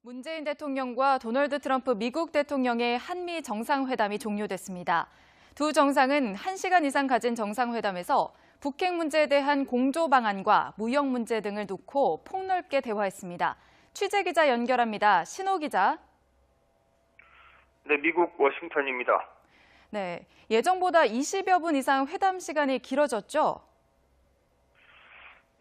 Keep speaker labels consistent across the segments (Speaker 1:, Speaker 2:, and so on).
Speaker 1: 문재인 대통령과 도널드 트럼프 미국 대통령의 한미 정상회담이 종료됐습니다. 두 정상은 1시간 이상 가진 정상회담에서 북핵 문제에 대한 공조 방안과 무역 문제 등을 놓고 폭넓게 대화했습니다. 취재기자 연결합니다. 신호 기자.
Speaker 2: 네, 미국 워싱턴입니다.
Speaker 1: 네, 예정보다 20여 분 이상 회담 시간이 길어졌죠?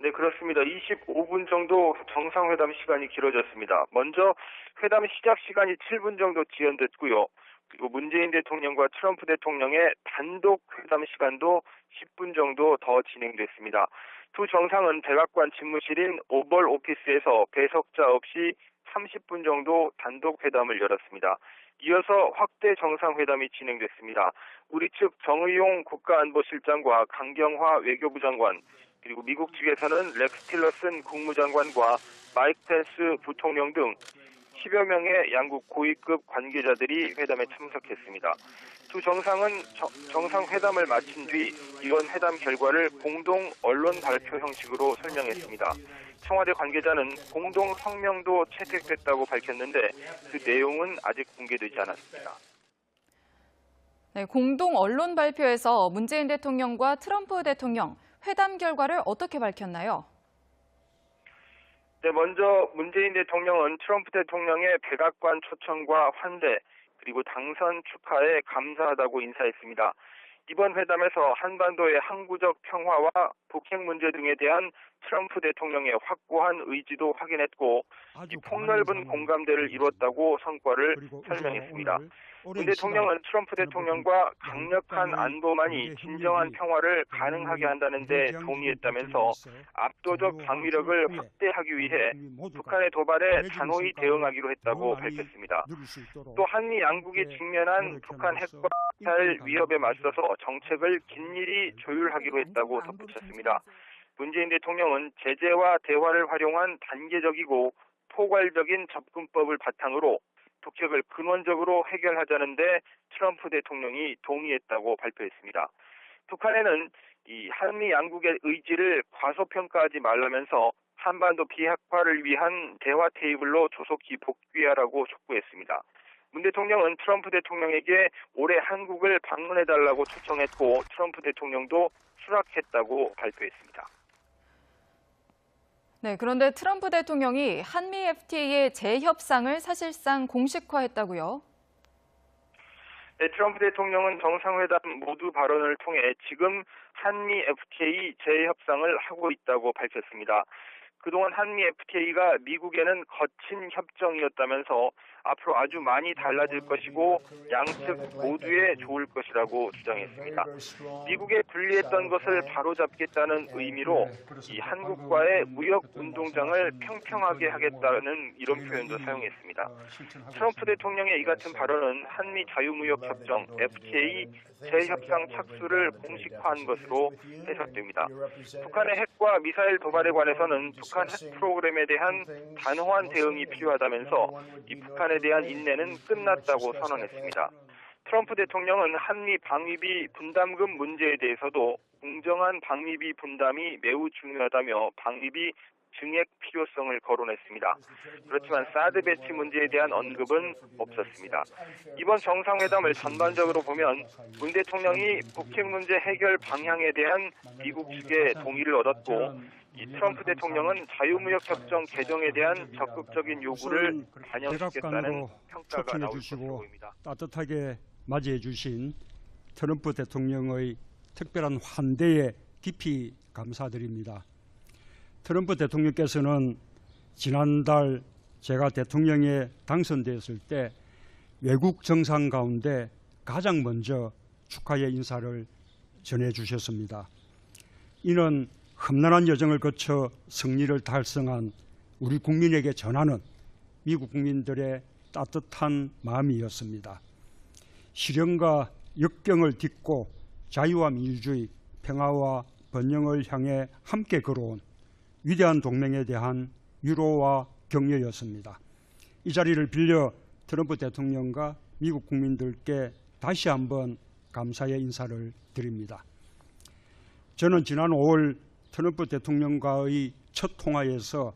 Speaker 2: 네, 그렇습니다. 25분 정도 정상회담 시간이 길어졌습니다. 먼저 회담 시작 시간이 7분 정도 지연됐고요. 그리고 문재인 대통령과 트럼프 대통령의 단독 회담 시간도 10분 정도 더 진행됐습니다. 두 정상은 백악관 집무실인 오벌 오피스에서 배석자 없이 30분 정도 단독 회담을 열었습니다. 이어서 확대 정상회담이 진행됐습니다. 우리 측 정의용 국가안보실장과 강경화 외교부 장관, 그리고 미국 측에서는 렉스 틸러슨 국무장관과 마이크 펜스 부통령 등 10여 명의 양국 고위급 관계자들이 회담에 참석했습니다. 두 정상은 정상회담을 마친 뒤 이번 회담 결과를 공동 언론 발표 형식으로 설명했습니다. 청와대 관계자는 공동 성명도 채택됐다고 밝혔는데 그 내용은 아직 공개되지 않았습니다.
Speaker 1: 네, 공동 언론 발표에서 문재인 대통령과 트럼프 대통령 회담 결과를 어떻게 밝혔나요?
Speaker 2: 네, 먼저 문재인 대통령은 트럼프 대통령의 백악관 초청과 환대, 그리고 당선 축하에 감사하다고 인사했습니다. 이번 회담에서 한반도의 항구적 평화와 북핵 문제 등에 대한 트럼프 대통령의 확고한 의지도 확인했고 이 폭넓은 공감대를 이뤘다고 성과를 설명했습니다. 문 대통령은 트럼프 대통령과 강력한 안보만이 진정한 평화를 가능하게 한다는 데 동의했다면서 압도적 방위력을 확대하기 위해 북한의 도발에 단호히 대응하기로 했다고 밝혔습니다. 또 한미 양국이 직면한 북한 핵과 미사일 위협에 맞서서 정책을 긴밀히 조율하기로 했다고 덧붙였습니다. 문재인 대통령은 제재와 대화를 활용한 단계적이고 포괄적인 접근법을 바탕으로 북핵을 근원적으로 해결하자는데 트럼프 대통령이 동의했다고 발표했습니다. 북한에는 이 한미 양국의 의지를 과소평가하지 말라면서 한반도 비핵화를 위한 대화 테이블로 조속히 복귀하라고 촉구했습니다. 문 대통령은 트럼프 대통령에게 올해 한국을 방문해달라고 초청했고 트럼프 대통령도 수락했다고 발표했습니다.
Speaker 1: 네, 그런데 트럼프 대통령이 한미 FTA의 재협상을 사실상 공식화했다고요?
Speaker 2: 네, 트럼프 대통령은 정상회담 모두 발언을 통해 지금 한미 FTA 재협상을 하고 있다고 밝혔습니다. 그동안 한미 FTA가 미국에는 거친 협정이었다면서 앞으로 아주 많이 달라질 것이고 양측 모두에 좋을 것이라고 주장했습니다. 미국에 불리했던 것을 바로잡겠다는 의미로 이 한국과의 무역 운동장을 평평하게 하겠다는 이런 표현도 사용했습니다. 트럼프 대통령의 이 같은 발언은 한미 자유무역협정 FTA 재협상 착수를 공식화한 것으로 해석됩니다. 북한의 핵과 미사일 도발에 관해서는 북한 핵 프로그램에 대한 단호한 대응이 필요하다면서 이 북한에 대한 인내는 끝났다고 선언했습니다. 트럼프 대통령은 한미 방위비 분담금 문제에 대해서도 공정한 방위비 분담이 매우 중요하다며 방위비 증액 필요성을 거론했습니다. 그렇지만 사드 배치 문제에 대한 언급은 없었습니다. 이번 정상회담을 전반적으로 보면 문 대통령이 북핵 문제 해결 방향에 대한 미국 측의 동의를 얻었고 이 트럼프 대통령은 자유무역협정 개정에 대한 적극적인 요구를 반영시켰다는 평가가 나올 것으로 보입니다.
Speaker 3: 따뜻하게 맞이해 주신 트럼프 대통령의 특별한 환대에 깊이 감사드립니다. 트럼프 대통령께서는 지난달 제가 대통령에 당선되었을 때 외국 정상 가운데 가장 먼저 축하의 인사를 전해주셨습니다. 이는 험난한 여정을 거쳐 승리를 달성한 우리 국민에게 전하는 미국 국민들의 따뜻한 마음이었습니다. 시련과 역경을 딛고 자유와 민주주의, 평화와 번영을 향해 함께 걸어온 위대한 동맹에 대한 위로와 격려였습니다. 이 자리를 빌려 트럼프 대통령과 미국 국민들께 다시 한번 감사의 인사를 드립니다. 저는 지난 5월 트럼프 대통령과의 첫 통화에서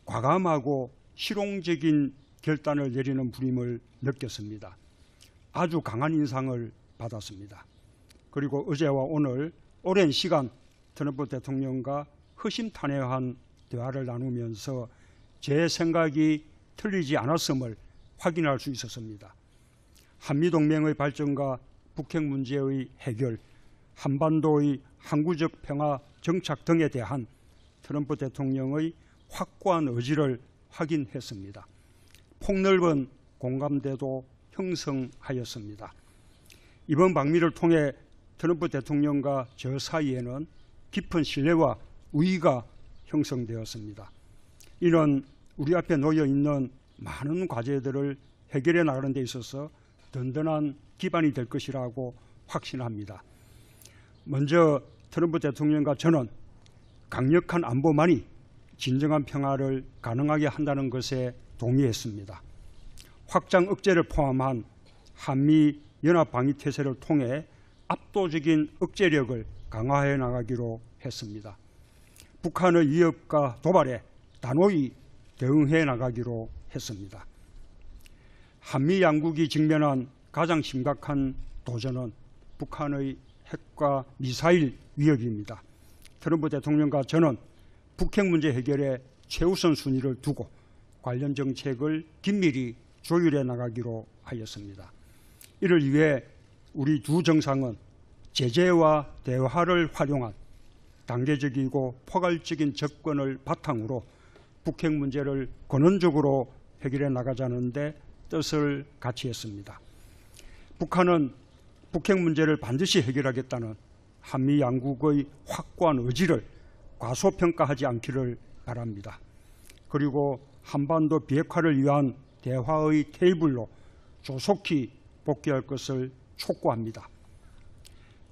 Speaker 3: 과감하고 실용적인 결단을 내리는 부림을 느꼈습니다. 아주 강한 인상을 받았습니다. 그리고 어제와 오늘 오랜 시간 트럼프 대통령과 허심탄회한 대화를 나누면서 제 생각이 틀리지 않았음을 확인할 수 있었습니다. 한미동맹의 발전과 북핵 문제의 해결, 한반도의 항구적 평화 정착 등에 대한 트럼프 대통령의 확고한 의지를 확인했습니다. 폭넓은 공감대도 형성하였습니다. 이번 방미를 통해 트럼프 대통령과 저 사이에는 깊은 신뢰와 우위가 형성되었습니다. 이는 우리 앞에 놓여 있는 많은 과제들을 해결해 나가는 데 있어서 든든한 기반이 될 것이라고 확신합니다. 먼저 트럼프 대통령과 저는 강력한 안보만이 진정한 평화를 가능하게 한다는 것에 동의했습니다. 확장 억제를 포함한 한미 연합 방위 태세를 통해 압도적인 억제력을 강화해 나가기로 했습니다. 북한의 위협과 도발에 단호히 대응해 나가기로 했습니다. 한미 양국이 직면한 가장 심각한 도전은 북한의 핵과 미사일 위협입니다. 트럼프 대통령과 저는 북핵 문제 해결에 최우선 순위를 두고 관련 정책을 긴밀히 조율해 나가기로 하였습니다. 이를 위해 우리 두 정상은 제재와 대화를 활용한 단계적이고 포괄적인 접근을 바탕으로 북핵 문제를 근원적으로 해결해 나가자는 데 뜻을 같이 했습니다. 북한은 북핵 문제를 반드시 해결하겠다는 한미 양국의 확고한 의지를 과소평가하지 않기를 바랍니다. 그리고 한반도 비핵화를 위한 대화의 테이블로 조속히 복귀할 것을 촉구합니다.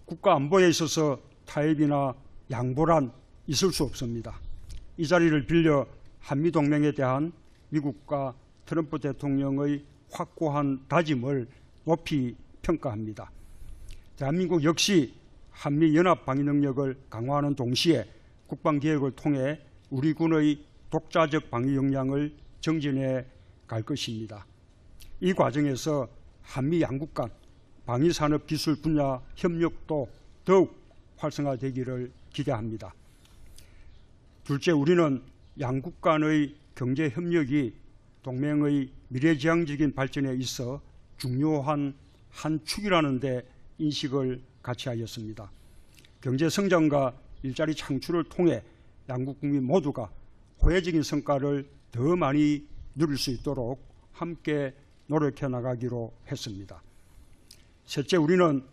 Speaker 3: 국가 안보에 있어서 타협이나 양보란 있을 수 없습니다. 이 자리를 빌려 한미동맹에 대한 미국과 트럼프 대통령의 확고한 다짐을 높이 평가합니다. 대한민국 역시 한미 연합 방위 능력을 강화하는 동시에 국방개혁을 통해 우리 군의 독자적 방위 역량을 정진해 갈 것입니다. 이 과정에서 한미 양국 간 방위산업 기술 분야 협력도 더욱 활성화되기를 기대합니다. 둘째, 우리는 양국 간의 경제 협력이 동맹의 미래지향적인 발전에 있어 중요한 한 축이라는 데 인식을 같이 하였습니다. 경제 성장과 일자리 창출을 통해 양국 국민 모두가 호혜적인 성과를 더 많이 누릴 수 있도록 함께 노력해 나가기로 했습니다. 셋째, 우리는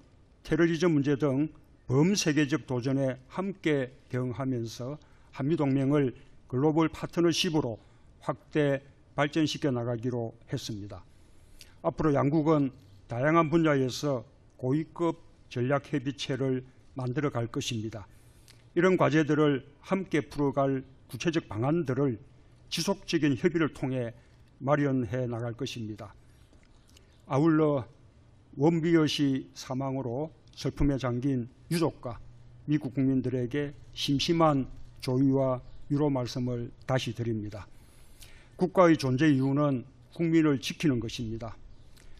Speaker 3: 테러리즘 문제 등 범세계적 도전에 함께 대응하면서 한미동맹을 글로벌 파트너십으로 확대 발전시켜 나가기로 했습니다. 앞으로 양국은 다양한 분야에서 고위급 전략협의체를 만들어 갈 것입니다. 이런 과제들을 함께 풀어갈 구체적 방안들을 지속적인 협의를 통해 마련해 나갈 것입니다. 아울러 원비어 씨 사망으로 슬픔에 잠긴 유족과 미국 국민들에게 심심한 조의와 위로 말씀을 다시 드립니다. 국가의 존재 이유는 국민을 지키는 것입니다.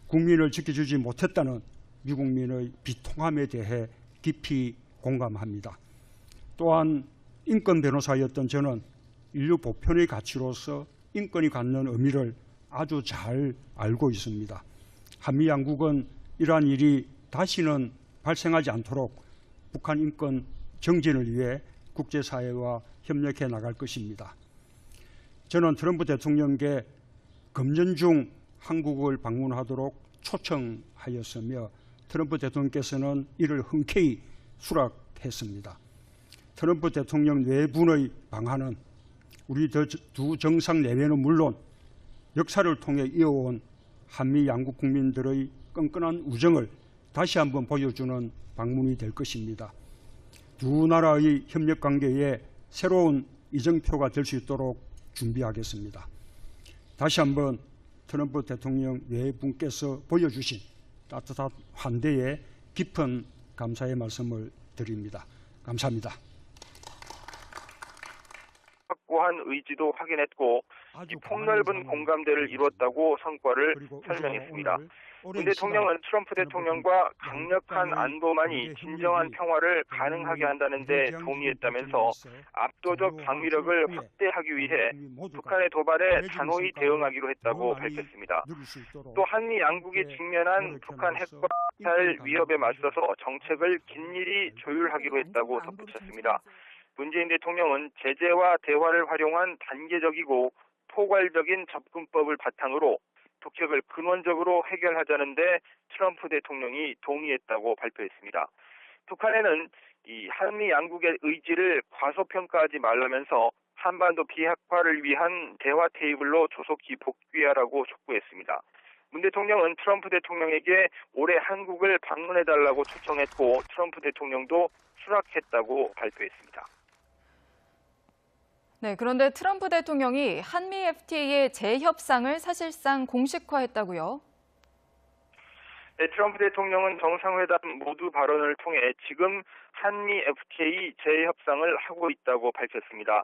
Speaker 3: 국민을 지켜주지 못했다는 미국민의 비통함에 대해 깊이 공감합니다. 또한 인권 변호사였던 저는 인류 보편의 가치로서 인권이 갖는 의미를 아주 잘 알고 있습니다. 한미 양국은 이러한 일이 다시는 발생하지 않도록 북한 인권 정진을 위해 국제사회와 협력해 나갈 것입니다. 저는 트럼프 대통령께 금년 중 한국을 방문하도록 초청하였으며 트럼프 대통령께서는 이를 흔쾌히 수락했습니다. 트럼프 대통령 내분의 방한은 우리 두 정상 내외는 물론 역사를 통해 이어온 한미 양국 국민들의 끈끈한 우정을 다시 한번 보여주는 방문이 될 것입니다. 두 나라의 협력 관계에 새로운 이정표가 될 수 있도록 준비하겠습니다. 다시 한번 트럼프 대통령 외분께서 보여주신 따뜻한 환대에 깊은 감사의 말씀을 드립니다. 감사합니다.
Speaker 2: 확고한 의지도 확인했고 이 폭넓은 공감대를 이뤘다고 성과를 설명했습니다. 문 대통령은 트럼프 대통령과 강력한 안보만이 진정한 평화를 가능하게 한다는 데 동의했다면서 압도적 방위력을 확대하기 위해 북한의 도발에 단호히 대응하기로 했다고 밝혔습니다. 또 한미 양국이 직면한 북한 핵과 미사일 위협에 맞서서 정책을 긴밀히 조율하기로 했다고 덧붙였습니다. 문재인 대통령은 제재와 대화를 활용한 단계적이고 포괄적인 접근법을 바탕으로 북핵을 근원적으로 해결하자는데 트럼프 대통령이 동의했다고 발표했습니다. 북한에는 이 한미 양국의 의지를 과소평가하지 말라면서 한반도 비핵화를 위한 대화 테이블로 조속히 복귀하라고 촉구했습니다. 문 대통령은 트럼프 대통령에게 올해 한국을 방문해달라고 초청했고 트럼프 대통령도 수락했다고 발표했습니다.
Speaker 1: 네, 그런데 트럼프 대통령이 한미 FTA의 재협상을 사실상 공식화했다고요?
Speaker 2: 네, 트럼프 대통령은 정상회담 모두 발언을 통해 지금 한미 FTA 재협상을 하고 있다고 밝혔습니다.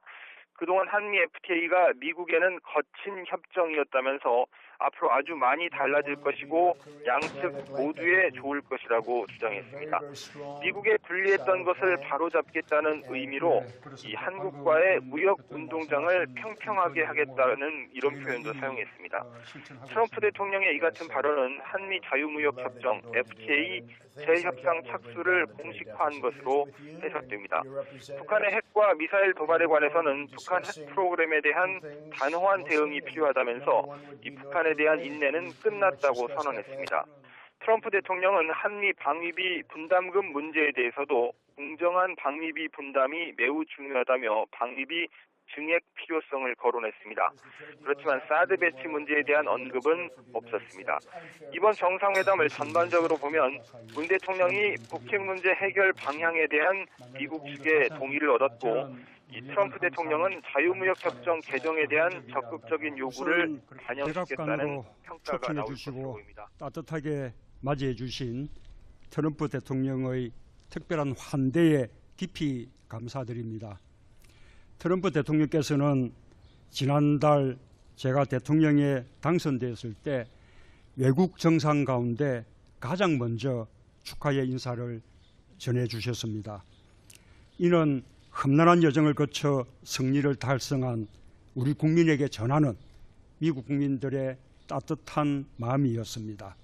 Speaker 2: 그동안 한미 FTA가 미국에는 거친 협정이었다면서 앞으로 아주 많이 달라질 것이고 양측 모두에 좋을 것이라고 주장했습니다. 미국에 불리했던 것을 바로잡겠다는 의미로 이 한국과의 무역 운동장을 평평하게 하겠다는 이런 표현도 사용했습니다. 트럼프 대통령의 이 같은 발언은 한미 자유무역협정 FTA 재협상 착수를 공식화한 것으로 해석됩니다. 북한의 핵과 미사일 도발에 관해서는 북한 핵 프로그램에 대한 단호한 대응이 필요하다면서 이 북한에 대한 인내는 끝났다고 선언했습니다. 트럼프 대통령은 한미 방위비 분담금 문제에 대해서도 공정한 방위비 분담이 매우 중요하다며 방위비 증액 필요성을 거론했습니다. 그렇지만 사드 배치 문제에 대한 언급은 없었습니다. 이번 정상회담을 전반적으로 보면 문 대통령이 북핵 문제 해결 방향에 대한 미국 측의 동의를 얻었고 이 트럼프 대통령은 자유무역협정 개정에 대한 적극적인 요구를 반영시켰다는 평가가 나올 것으로 보입니다.
Speaker 3: 따뜻하게 맞이해 주신 트럼프 대통령의 특별한 환대에 깊이 감사드립니다. 트럼프 대통령께서는 지난달 제가 대통령에 당선되었을 때 외국 정상 가운데 가장 먼저 축하의 인사를 전해주셨습니다. 이는 험난한 여정을 거쳐 승리를 달성한 우리 국민에게 전하는 미국 국민들의 따뜻한 마음이었습니다.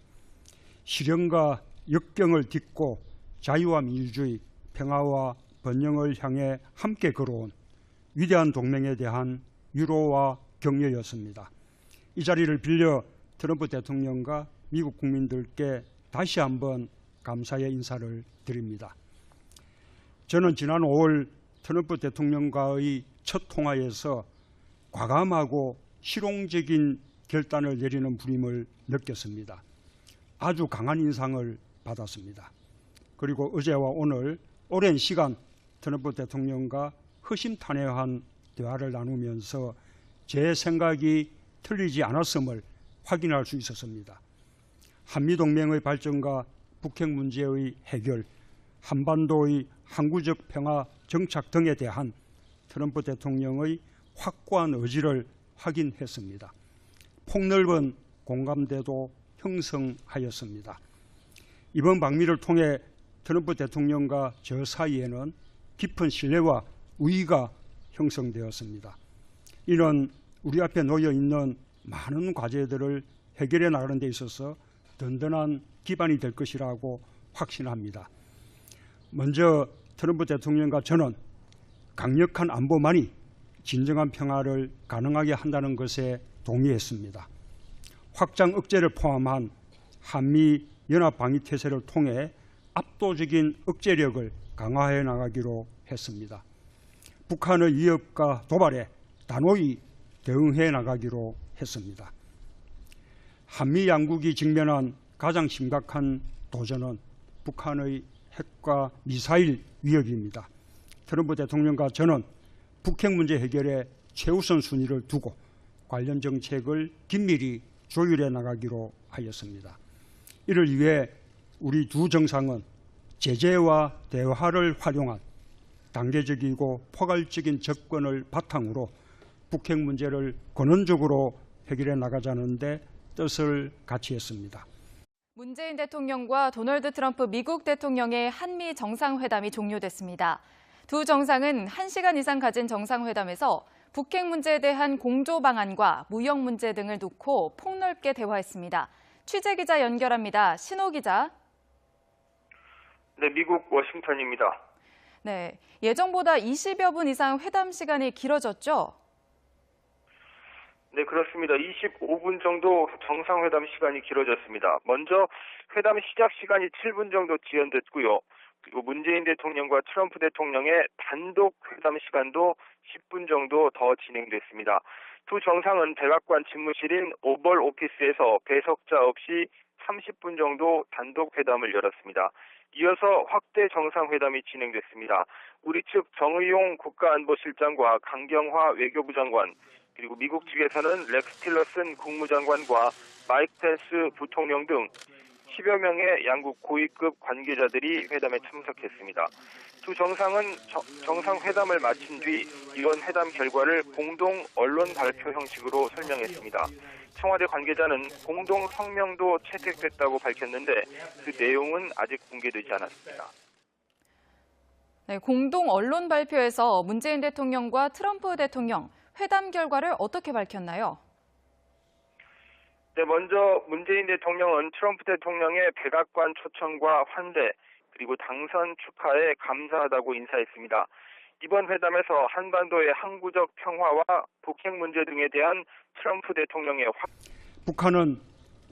Speaker 3: 시련과 역경을 딛고 자유와 민주주의, 평화와 번영을 향해 함께 걸어온 위대한 동맹에 대한 위로와 격려였습니다. 이 자리를 빌려 트럼프 대통령과 미국 국민들께 다시 한번 감사의 인사를 드립니다. 저는 지난 5월 트럼프 대통령과의 첫 통화에서 과감하고 실용적인 결단을 내리는 부림을 느꼈습니다. 아주 강한 인상을 받았습니다. 그리고 어제와 오늘 오랜 시간 트럼프 대통령과 허심탄회한 대화를 나누면서 제 생각이 틀리지 않았음을 확인할 수 있었습니다. 한미동맹의 발전과 북핵 문제의 해결, 한반도의 항구적 평화 정착 등에 대한 트럼프 대통령의 확고한 의지를 확인했습니다. 폭넓은 공감대도 형성하였습니다. 이번 방미를 통해 트럼프 대통령과 저 사이에는 깊은 신뢰와 우위가 형성되었습니다. 이는 우리 앞에 놓여 있는 많은 과제들을 해결해 나가는 데 있어서 든든한 기반이 될 것이라고 확신합니다. 먼저 트럼프 대통령과 저는 강력한 안보만이 진정한 평화를 가능하게 한다는 것에 동의했습니다. 확장 억제를 포함한 한미 연합 방위 태세를 통해 압도적인 억제력을 강화해 나가기로 했습니다. 북한의 위협과 도발에 단호히 대응해 나가기로 했습니다. 한미 양국이 직면한 가장 심각한 도전은 북한의 핵과 미사일 위협입니다. 트럼프 대통령과 저는 북핵 문제 해결에 최우선 순위를 두고 관련 정책을 긴밀히 조율해 나가기로 하였습니다. 이를 위해 우리 두 정상은 제재와 대화를 활용한 단계적이고 포괄적인 접근을 바탕으로 북핵 문제를 근원적으로 해결해 나가자는데 뜻을 같이 했습니다.
Speaker 1: 문재인 대통령과 도널드 트럼프 미국 대통령의 한미 정상회담이 종료됐습니다. 두 정상은 1시간 이상 가진 정상회담에서 북핵 문제에 대한 공조 방안과 무역 문제 등을 놓고 폭넓게 대화했습니다. 취재기자 연결합니다. 신호 기자.
Speaker 2: 네, 미국 워싱턴입니다.
Speaker 1: 네, 예정보다 20여 분 이상 회담 시간이 길어졌죠?
Speaker 2: 네, 그렇습니다. 25분 정도 정상회담 시간이 길어졌습니다. 먼저 회담 시작 시간이 7분 정도 지연됐고요. 그리고 문재인 대통령과 트럼프 대통령의 단독 회담 시간도 10분 정도 더 진행됐습니다. 두 정상은 백악관 집무실인 오벌 오피스에서 배석자 없이 30분 정도 단독 회담을 열었습니다. 이어서 확대 정상회담이 진행됐습니다. 우리 측 정의용 국가안보실장과 강경화 외교부 장관, 그리고 미국 측에서는 렉스 틸러슨 국무장관과 마이크 펜스 부통령 등 10여 명의 양국 고위급 관계자들이 회담에 참석했습니다. 두 정상은 정상회담을 마친 뒤 이번 회담 결과를 공동 언론 발표 형식으로 설명했습니다. 청와대 관계자는 공동 성명도 채택됐다고 밝혔는데 그 내용은 아직 공개되지 않았습니다.
Speaker 1: 네, 공동 언론 발표에서 문재인 대통령과 트럼프 대통령 회담 결과를 어떻게 밝혔나요?
Speaker 2: 네, 먼저 문재인 대통령은 트럼프 대통령의 백악관 초청과 환대, 그리고 당선 축하에 감사하다고 인사했습니다. 이번 회담에서 한반도의 항구적 평화와 북핵 문제 등에 대한 트럼프 대통령의
Speaker 3: 북한은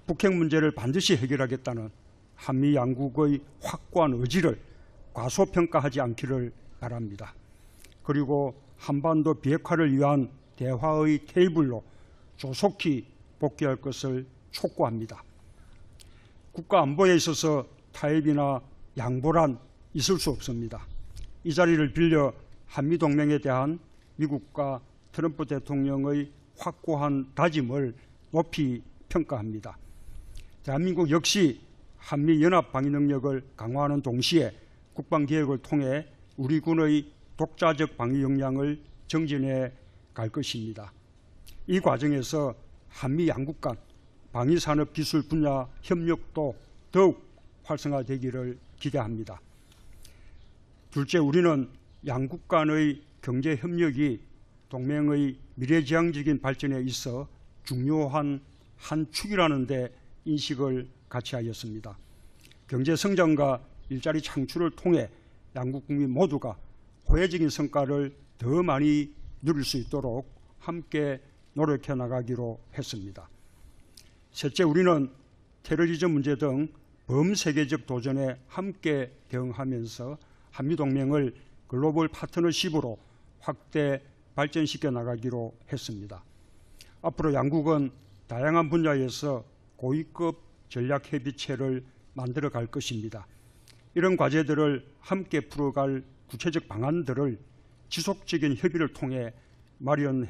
Speaker 3: 북핵 문제를 반드시 해결하겠다는 한미 양국의 확고한 의지를 과소평가하지 않기를 바랍니다. 그리고 한반도 비핵화를 위한 대화의 테이블로 조속히 복귀할 것을 촉구합니다. 국가 안보에 있어서 타협이나 양보란 있을 수 없습니다. 이 자리를 빌려 한미동맹에 대한 미국과 트럼프 대통령의 확고한 다짐을 높이 평가합니다. 대한민국 역시 한미연합 방위 능력을 강화하는 동시에 국방개혁을 통해 우리 군의 독자적 방위 역량을 정진해 갈 것입니다. 이 과정에서 한미 양국 간 방위산업 기술 분야 협력도 더욱 활성화되기를 기대합니다. 둘째, 우리는 양국 간의 경제 협력이 동맹의 미래지향적인 발전에 있어 중요한 한 축이라는 데 인식을 같이 하였습니다. 경제 성장과 일자리 창출을 통해 양국 국민 모두가 호혜적인 성과를 더 많이 누릴 수 있도록 함께 노력해 나가기로 했습니다. 셋째, 우리는 테러리즘 문제 등 범세계적 도전에 함께 대응하면서 한미동맹을 글로벌 파트너십으로 확대 발전시켜 나가기로 했습니다. 앞으로 양국은 다양한 분야에서 고위급 전략협의체를 만들어 갈 것입니다. 이런 과제들을 함께 풀어갈 구체적 방안들을 지속적인 협의를 통해 마련해